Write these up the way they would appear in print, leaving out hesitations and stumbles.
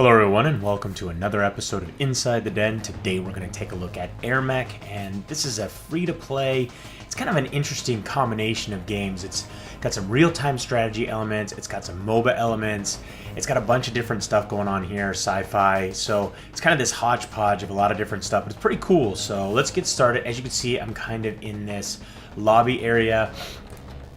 Hello everyone and welcome to another episode of Inside the Den. Today we're going to take a look at Air Mech, and this is a free-to-play. It's kind of an interesting combination of games. It's got some real-time strategy elements, it's got some MOBA elements, it's got a bunch of different stuff going on here, sci-fi, so it's kind of this hodgepodge of a lot of different stuff, but it's pretty cool. So let's get started. As you can see, I'm kind of in this lobby area.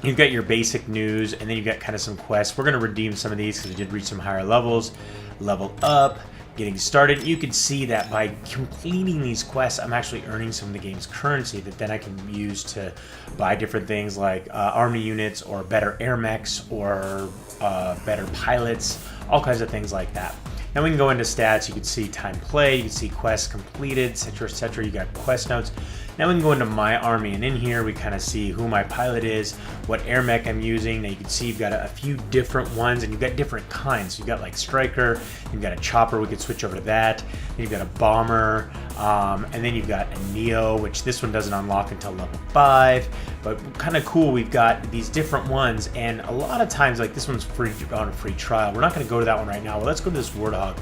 You've got your basic news, and then you've got kind of some quests. We're going to redeem some of these because we did reach some higher levels. Level up, getting started. You can see that by completing these quests, I'm actually earning some of the game's currency that then I can use to buy different things like army units or better air mechs or better pilots, all kinds of things like that. Now we can go into stats. You can see time played, you can see quests completed, etc, etc. You got quest notes. Now we can go into my army, and in here we kind of see who my pilot is, what air mech I'm using. Now you can see you've got a few different ones, and you've got different kinds. You've got like striker, you've got a chopper, we could switch over to that. Then you've got a bomber, and then you've got a Neo, which this one doesn't unlock until level 5. But kind of cool, we've got these different ones, and a lot of times, like this one's free on a free trial. We're not going to go to that one right now. Well, let's go to this Warthog.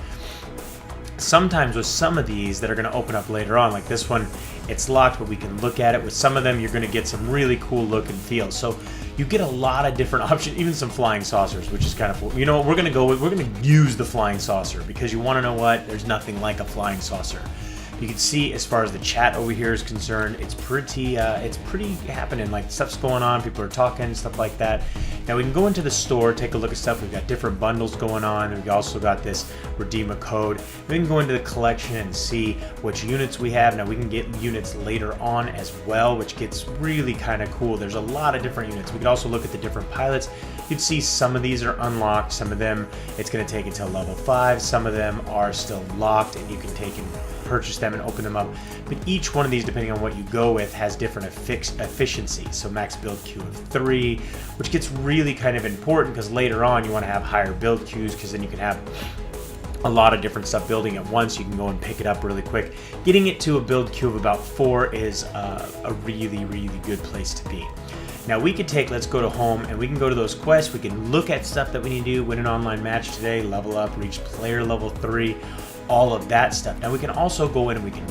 Sometimes with some of these that are going to open up later on, like this one, it's locked, but we can look at it. With some of them, you're going to get some really cool look and feel. So you get a lot of different options, even some flying saucers, which is kind of cool. You know what, we're going to use the flying saucer because you want to know what? There's nothing like a flying saucer. You can see as far as the chat over here is concerned, it's pretty happening. Like stuff's going on, people are talking, stuff like that. Now we can go into the store, take a look at stuff. We've got different bundles going on. We've also got this redeem a code. We can go into the collection and see which units we have. Now we can get units later on as well, which gets really kind of cool. There's a lot of different units. We can also look at the different pilots. You'd see some of these are unlocked. Some of them it's going to take until level 5. Some of them are still locked, and you can take and purchase them and open them up. But each one of these, depending on what you go with, has different efficiency. So max build queue of 3, which gets really kind of important because later on you want to have higher build queues because then you can have a lot of different stuff building at once. You can go and pick it up really quick. Getting it to a build queue of about 4 is a really, really good place to be. Now we could take, let's go to home, and we can go to those quests. We can look at stuff that we need to do, win an online match today, level up, reach player level 3, all of that stuff. Now we can also go in and we can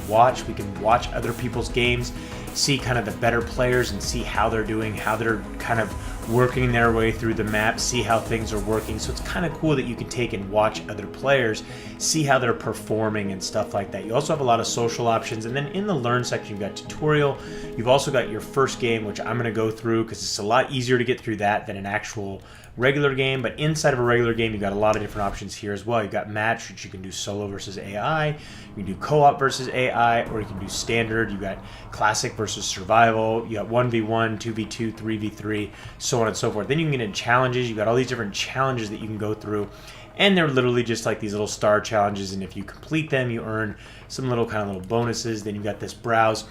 watch other people's games, see kind of the better players and see how they're doing, how they're kind of working their way through the map, see how things are working. So it's kind of cool that you can take and watch other players, see how they're performing and stuff like that. You also have a lot of social options, and then in the learn section you've got tutorial. You've also got your first game, which I'm going to go through because it's a lot easier to get through that than an actual regular game. But inside of a regular game you've got a lot of different options here as well. You've got match, which you can do solo versus AI, you can do co-op versus AI, or you can do standard. You've got classic versus survival, you got 1v1, 2v2, 3v3, so on and so forth. Then you can get in challenges. You've got all these different challenges that you can go through, and they're literally just like these little star challenges, and if you complete them you earn some little bonuses. Then you've got this browse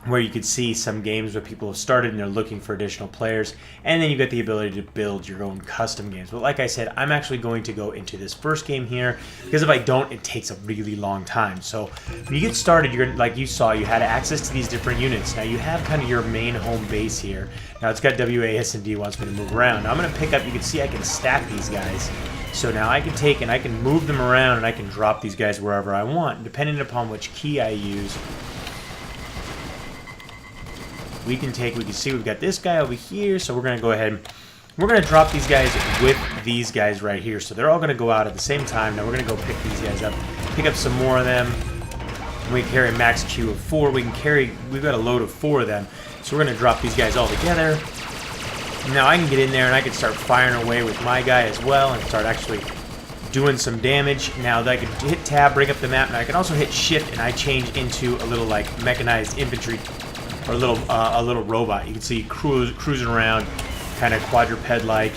where you could see some games where people have started and they're looking for additional players, and then you've got the ability to build your own custom games. But like I said, I'm actually going to go into this first game here because if I don't, it takes a really long time. So when you get started, you're like you saw, you had access to these different units. Now you have kind of your main home base here. Now it's got WASD, wants me to move around. Now I'm going to pick up, you can see I can stack these guys. So now I can take and I can move them around, and I can drop these guys wherever I want, depending upon which key I use. We can see we've got this guy over here, so we're going to go ahead and we're going to drop these guys with these guys right here. So they're all going to go out at the same time. Now we're going to go pick these guys up, pick up some more of them. We can carry a max queue of 4. We've got a load of 4 of them. So we're going to drop these guys all together. Now I can get in there and I can start firing away with my guy as well and start actually doing some damage. Now I can hit tab, bring up the map, and I can also hit shift and I change into a little like mechanized infantry, or a little robot. You can see cruising around, kind of quadruped-like,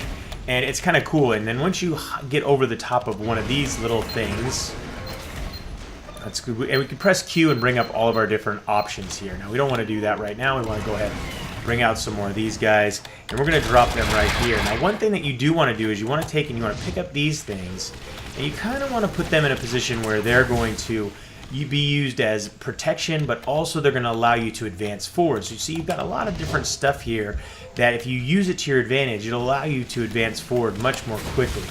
and it's kind of cool. And then once you get over the top of one of these little things, that's good. And we can press Q and bring up all of our different options here. Now we don't want to do that right now. We want to go ahead and bring out some more of these guys, and we're going to drop them right here. Now one thing that you do want to do is you want to take and you want to pick up these things, and you kind of want to put them in a position where they're going to be used as protection, but also they're going to allow you to advance forward. So you see you've got a lot of different stuff here that if you use it to your advantage, it'll allow you to advance forward much more quickly.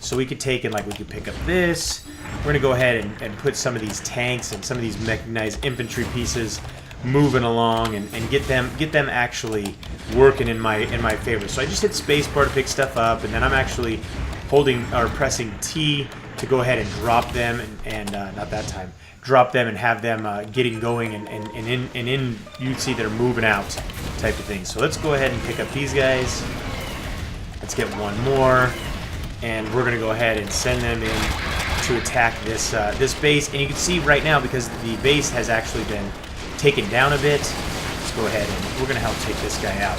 So we could take and like we could pick up this. We're gonna go ahead and put some of these tanks and some of these mechanized infantry pieces moving along and get them actually working in my favor. So I just hit spacebar to pick stuff up, and then I'm actually holding or pressing T to go ahead and drop them and not that time. Drop them and have them getting going and in you'd see they're moving out type of thing. So let's go ahead and pick up these guys. Let's get one more, and we're gonna go ahead and send them in to attack this this base. And you can see right now, because the base has actually been taken down a bit, let's go ahead and we're gonna help take this guy out.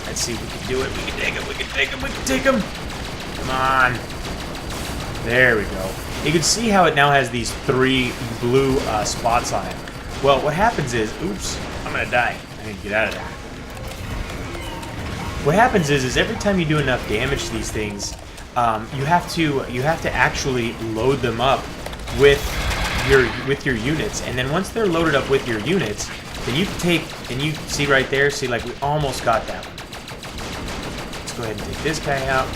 Let's see if we can do it. We can take him. We can take him. We can take him. Come on. There we go. You can see how it now has these 3 blue spots on it. Well, what happens is, oops, I'm gonna die. I need to get out of there. What happens is every time you do enough damage to these things, you have to actually load them up with your units, and then once they're loaded up with your units, then you can take, and you see right there, see, like we almost got that one. Let's go ahead and take this guy out.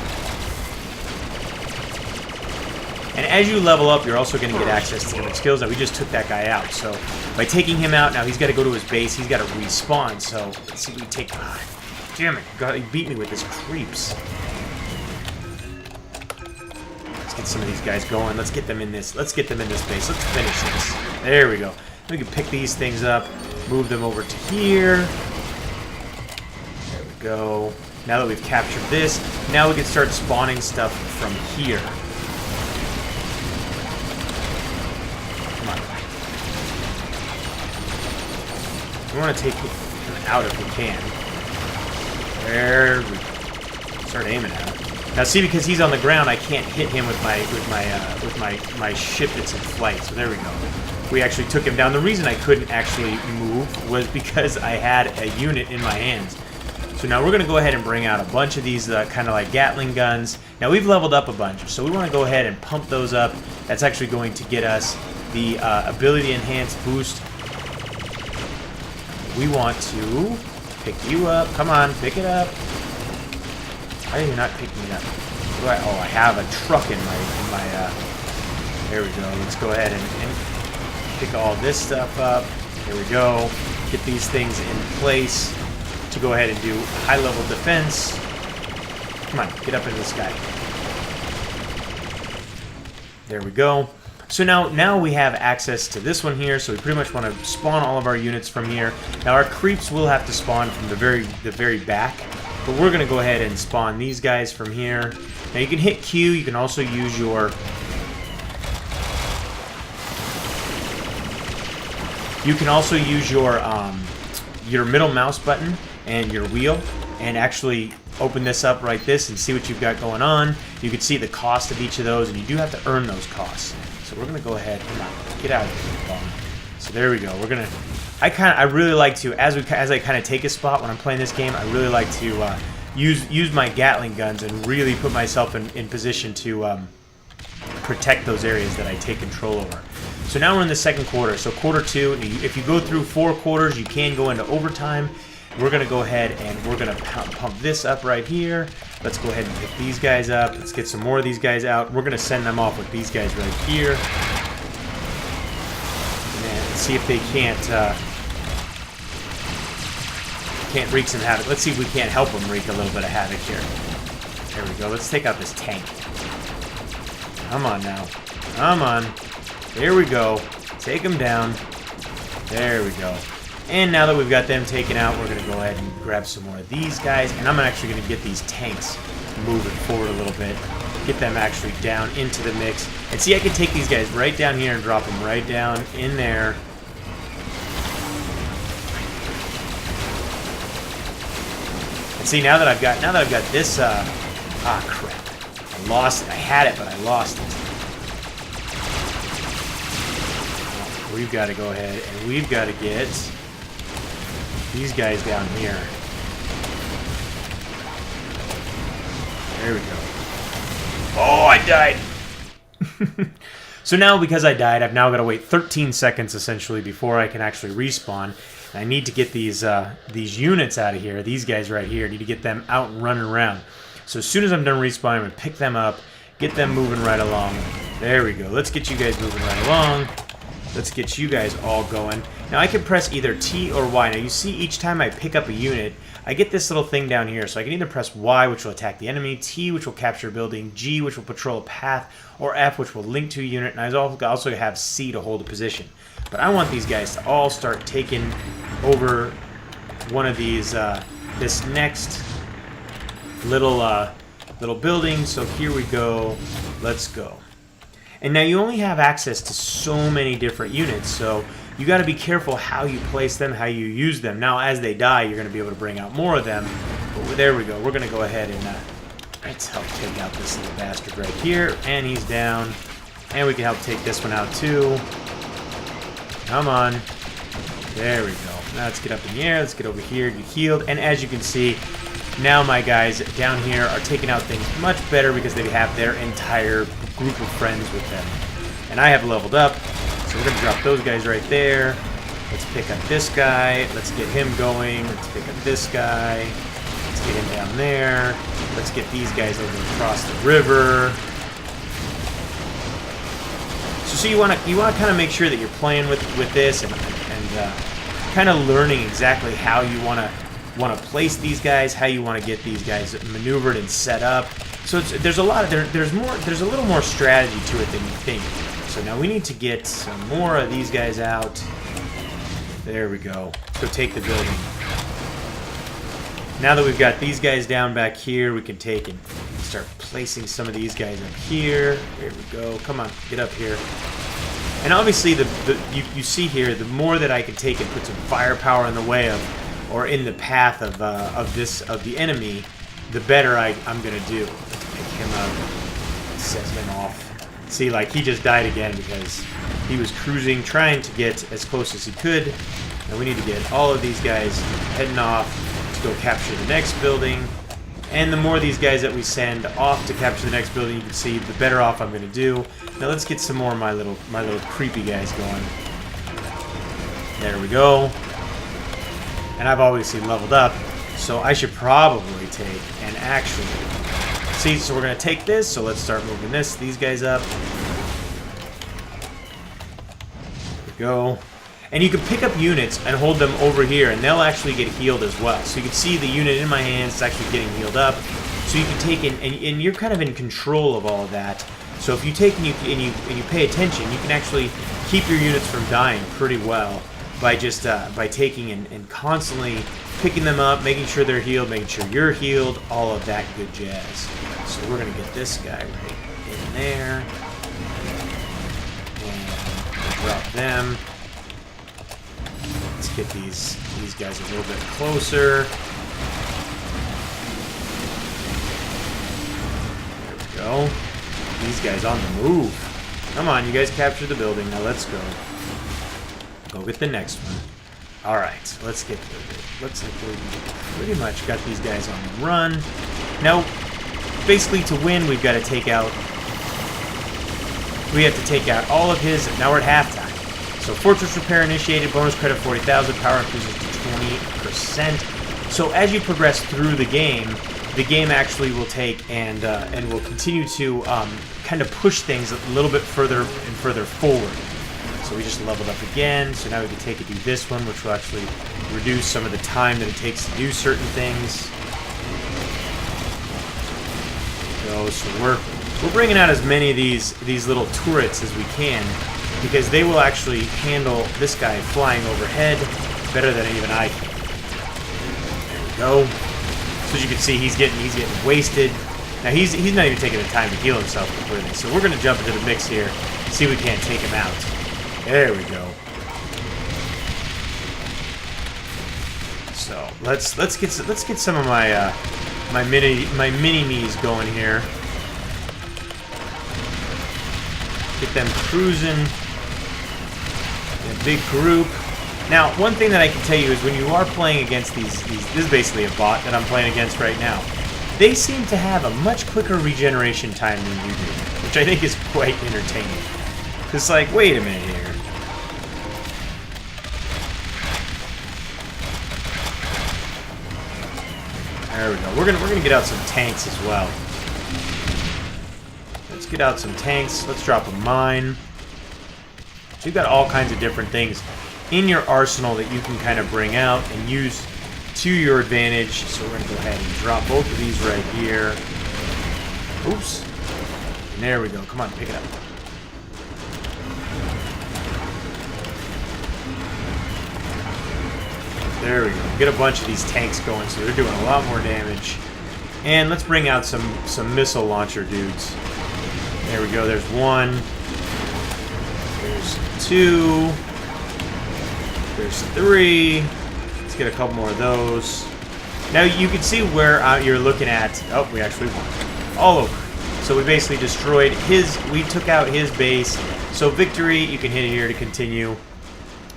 And as you level up, you're also going to get access to different skills. Now, we just took that guy out. So, by taking him out, now he's got to go to his base. He's got to respawn. So, let's see if we take... Ah, damn it. God, he beat me with his creeps. Let's get some of these guys going. Let's get them in this. Let's get them in this base. Let's finish this. There we go. We can pick these things up. Move them over to here. There we go. Now that we've captured this, now we can start spawning stuff from here. We want to take him out if we can. There we go. Start aiming at him. Now see, because he's on the ground, I can't hit him with my ship that's in flight. So there we go. We actually took him down. The reason I couldn't actually move was because I had a unit in my hands. So now we're going to go ahead and bring out a bunch of these kind of like Gatling guns. Now we've leveled up a bunch, so we want to go ahead and pump those up. That's actually going to get us the ability enhanced boost. We want to pick you up. Come on, pick it up. Why are you not picking it up? Oh, I have a truck in my there we go. Let's go ahead and pick all this stuff up. There we go. Get these things in place to go ahead and do high-level defense. Come on, get up in the sky. There we go. So now we have access to this one here, so we pretty much want to spawn all of our units from here. Now our creeps will have to spawn from the very back, but we're going to go ahead and spawn these guys from here. Now you can hit Q, you can also use your... You can also use your middle mouse button and your wheel and actually open this up like this and see what you've got going on. You can see the cost of each of those, and you do have to earn those costs. So we're gonna go ahead. Come on, get out of here, bomb. So there we go. We're gonna. I really like to, as I kind of take a spot when I'm playing this game, I really like to use my Gatling guns and really put myself in position to protect those areas that I take control over. So now we're in the second quarter. So quarter 2. If you go through 4 quarters, you can go into overtime. We're gonna go ahead and we're gonna pump this up right here. Let's go ahead and pick these guys up. Let's get some more of these guys out. We're gonna send them off with these guys right here. And see if they can't wreak some havoc. Let's see if we can't help them wreak a little bit of havoc here. There we go. Let's take out this tank. Come on now. Come on. There we go. Take them down. There we go. And now that we've got them taken out, we're going to go ahead and grab some more of these guys. And I'm actually going to get these tanks moving forward a little bit. Get them actually down into the mix. And see, I can take these guys right down here and drop them right down in there. And see, now that I've got this, ah, crap. I lost it. I had it, but I lost it. We've got to go ahead and we've got to get these guys down here. There we go. Oh, I died! So now, because I died, I've now got to wait 13 seconds, essentially, before I can actually respawn. And I need to get these units out of here. These guys right here. I need to get them out and running around. So as soon as I'm done respawning, I'm going to pick them up, Get them moving right along. There we go. Let's get you guys moving right along. Let's get you guys all going. Now I can press either T or Y. Now you see each time I pick up a unit, I get this little thing down here. So I can either press Y, which will attack the enemy, T, which will capture a building, G, which will patrol a path, or F, which will link to a unit, and I also have C to hold a position. But I want these guys to all start taking over one of these, this next little building. So here we go. Let's go. And now you only have access to so many different units, so you got to be careful how you place them, how you use them. Now, as they die, you're going to be able to bring out more of them. But there we go. We're going to go ahead and let's help take out this little bastard right here. And he's down. And we can help take this one out, too. Come on. There we go. Now let's get up in the air. Let's get over here, get healed. And as you can see, now my guys down here are taking out things much better because they have their entire group of friends with them. And I have leveled up, so we're going to drop those guys right there. Let's pick up this guy. Let's get him going. Let's pick up this guy. Let's get him down there. Let's get these guys over across the river. So you want to kind of make sure that you're playing with this and kind of learning exactly how you want to place these guys, how you want to get these guys maneuvered and set up. So there's a little more strategy to it than you think. So now we need to get some more of these guys out. There we go. Let's go take the building. Now that we've got these guys down back here, we can take and start placing some of these guys up here. There we go. Come on, get up here. And obviously, you see here, the more that I can take and put some firepower in the way of, or in the path of the enemy, the better I'm gonna do. Pick him up, set him off. See, like he just died again because he was cruising, trying to get as close as he could. And we need to get all of these guys heading off to go capture the next building. And the more these guys that we send off to capture the next building, you can see, the better off I'm gonna do. Now let's get some more of my little creepy guys going. There we go. And I've obviously leveled up, so I should probably take and actually see. So we're gonna take this. So let's start moving these guys up. There we go. And you can pick up units and hold them over here, and they'll actually get healed as well. So you can see the unit in my hands is actually getting healed up. So you can take and you're kind of in control of all of that. So if you take and you pay attention, you can actually keep your units from dying pretty well by just by taking and constantly picking them up, making sure they're healed, making sure you're healed, all of that good jazz. So we're gonna get this guy right in there, and drop them. Let's get these guys a little bit closer. There we go. These guys on the move. Come on, you guys capture the building. Now let's go. Go get the next one. Alright, let's get to it. Looks like we pretty much got these guys on the run. Now, basically to win, we've got to take out... We have to take out all of his... Now we're at halftime. So Fortress Repair initiated, bonus credit 40,000, power increases to 20%. So as you progress through the game actually will take and will continue to kind of push things a little bit further and further forward. So we just leveled up again, so now we can take and do this one, which will actually reduce some of the time that it takes to do certain things. So we're bringing out as many of these little turrets as we can, because they will actually handle this guy flying overhead better than even I can. There we go. So as you can see, he's getting wasted. Now he's not even taking the time to heal himself completely. So we're going to jump into the mix here, see if we can't take him out. There we go. So let's get some of my mini-me's going here. Get them cruising in a big group. Now, one thing that I can tell you is when you are playing against these, this is basically a bot that I'm playing against right now. They seem to have a much quicker regeneration time than you do, which I think is quite entertaining. It's like, wait a minute here. There we go. We're gonna get out some tanks as well. get out some tanks. Let's drop a mine. So you've got all kinds of different things in your arsenal that you can kind of bring out and use to your advantage. So we're going to go ahead and drop both of these right here. Oops. And there we go. Come on, pick it up. There we go. Get a bunch of these tanks going so they're doing a lot more damage. And let's bring out some missile launcher dudes. There we go. There's one. There's two. There's three. Let's get a couple more of those. Now you can see where you're looking at. Oh, we actually won. All over. So we basically destroyed we took out his base. So victory, you can hit it here to continue.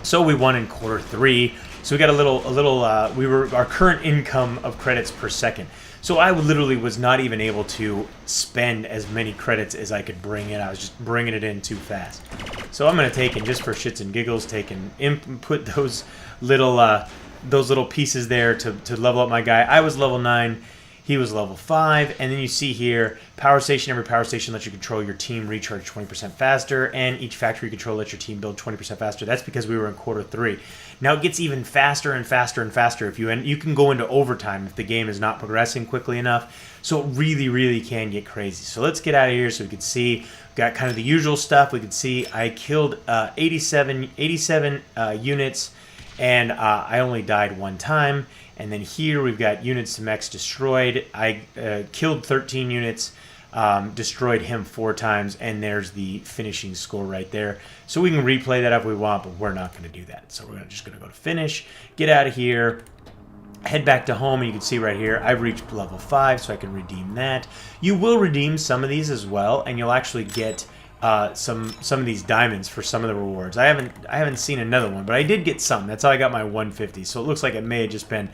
So we won in quarter 3. So we got our current income of credits per second. So I literally was not even able to spend as many credits as I could bring in. I was just bringing it in too fast. So I'm going to take, and just for shits and giggles, put those little pieces there to level up my guy. I was level 9. He was level 5. And then you see here, power station. Every power station lets you control your team recharge 20% faster. And each factory control lets your team build 20% faster. That's because we were in quarter 3. Now it gets even faster and faster and faster if you can go into overtime if the game is not progressing quickly enough. So it really, really can get crazy. So let's get out of here so we can see. We've got kind of the usual stuff. We can see I killed 87 units, and I only died 1 time. And then here we've got units to mechs destroyed. I killed 13 units, destroyed him 4 times, and there's the finishing score right there. So we can replay that if we want, but we're not going to do that. So we're just going to go to finish, get out of here, head back to home, and you can see right here I've reached level 5, so I can redeem that. You will redeem some of these as well, and you'll actually get some of these diamonds for some of the rewards. I haven't seen another one, but I did get some. That's how I got my 150. So it looks like it may have just been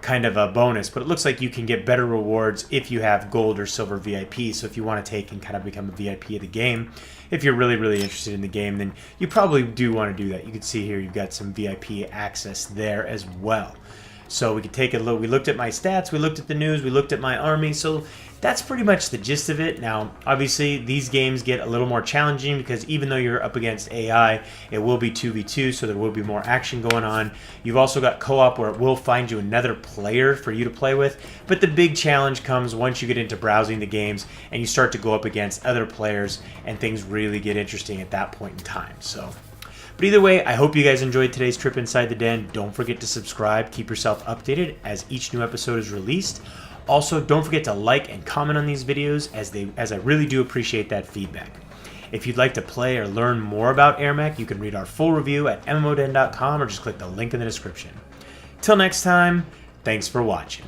kind of a bonus, but it looks like you can get better rewards if you have gold or silver VIP. So if you want to take and kind of become a VIP of the game, if you're really, really interested in the game, then you probably do want to do that. You can see here you've got some VIP access there as well. So we could take a look. We looked at my stats, we looked at the news, we looked at my army. So that's pretty much the gist of it. Now, obviously, these games get a little more challenging because even though you're up against AI, it will be 2v2, so there will be more action going on. You've also got co-op where it will find you another player for you to play with. But the big challenge comes once you get into browsing the games and you start to go up against other players, and things really get interesting at that point in time. But either way, I hope you guys enjoyed today's trip inside the den. Don't forget to subscribe. Keep yourself updated as each new episode is released. Also, don't forget to like and comment on these videos as I really do appreciate that feedback. If you'd like to play or learn more about Air Mech, you can read our full review at MMODen.com or just click the link in the description. Till next time, thanks for watching.